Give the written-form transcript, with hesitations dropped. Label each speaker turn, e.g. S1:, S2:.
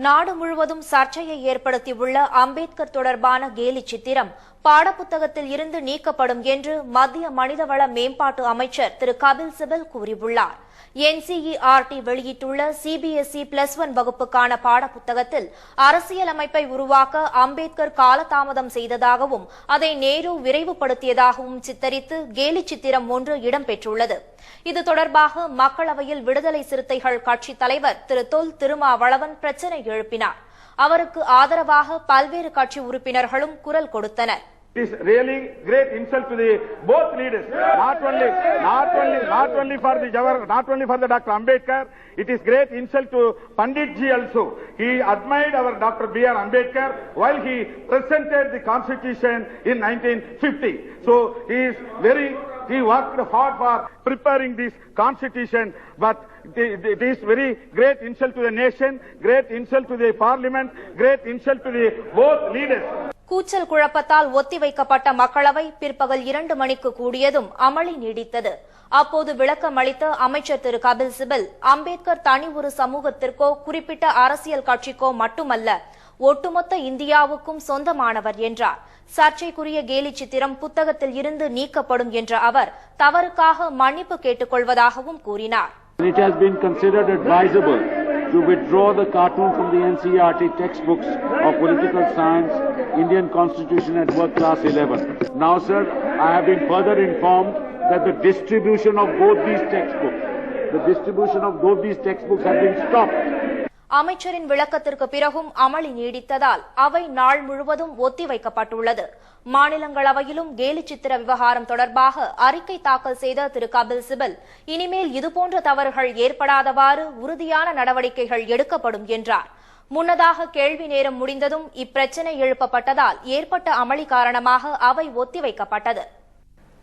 S1: நாடு முழுவதும் சர்ச்சையை ஏற்படுத்தியுள்ள அம்பேத்கர் தொடர்பான கேலி சித்திரம் பாடப்புத்தகத்தில் இருந்து நீக்கப்படும் என்று மத்திய மனிதவள மேம்பாட்டு அமைச்சர் திரு கபில் சிபல் கூறியுள்ளார். NCERT வெளியிட்டுள்ள CBSE +1 வகுப்புக்கான பாடப்புத்தகத்தில் அரசியலமைப்பை உருவாக்க அம்பேத்கர் காலதாமதம் செய்ததாகவும் அதை நேரு விரைவுபடுத்தியதாகவும் சித்தரித்து கேலி சித்திரம் ஒன்று இடம்பெற்றுள்ளது. இது தொடர்பாக மக்களவையில் விடுதலை சிறுத்தைகள் கட்சித் தலைவர் திரு தொல் திருமாவளவன் பிரச்சினை எழுப்பினார். அவருக்கு ஆதரவாக பல்வேறு கட்சி உறுப்பினர்களும் குரல் கொடுத்தனர்.
S2: It is really great insult to the both leaders, not only for the Dr. Ambedkar. It is great insult to Pandit ji also. He admired our Dr. B.R. Ambedkar while he presented the Constitution in 1950. So he worked hard for preparing this Constitution, but it is very great insult to the nation, great insult to the Parliament, great insult to the both leaders.
S1: கூச்சல் குழப்பத்தால் ஒத்திவைக்கப்பட்ட மக்களவை பிற்பகல் 2 மணிக்கு கூடியதும் அமளி நீடித்தது. அப்போது விளக்கம் அளித்த அமைச்சர் திரு கபில் சிபல், அம்பேத்கர் தனி ஒரு சமூகத்திற்கோ குறிப்பிட்ட அரசியல் கட்சிக்கோ மட்டுமல்ல, ஒட்டுமொத்த இந்தியாவுக்கும் சொந்தமானவர் என்றார். சர்ச்சைக்குரிய கேலி சித்திரம் புத்தகத்தில் இருந்து நீக்கப்படும் என்ற அவர் தவறுக்காக மன்னிப்பு கேட்டுக் கொள்வதாகவும் கூறினார்.
S3: It has been considered advisable to withdraw the cartoon from the NCERT textbooks of political science, Indian Constitution and Work Class 11. Now, sir, I have been further informed that the distribution of both these textbooks have been stopped.
S1: அமைச்சரின் விளக்கத்திற்கு பிறகும் அமளி நீடித்ததால் அவை நாள் முழுவதும் ஒத்திவைக்கப்பட்டுள்ளது. மாநிலங்களவையிலும் கேலி சித்திர விவகாரம் தொடர்பாக அறிக்கை தாக்கல் செய்த திரு கபில் சிபல், இனிமேல் இதுபோன்ற தவறுகள் ஏற்படாதவாறு உறுதியான நடவடிக்கைகள் எடுக்கப்படும் என்றார். முன்னதாக கேள்வி நேரம் முடிந்ததும் இப்பிரச்சினை எழுப்பப்பட்டதால் ஏற்பட்ட அமளி காரணமாக அவை ஒத்திவைக்கப்பட்டது.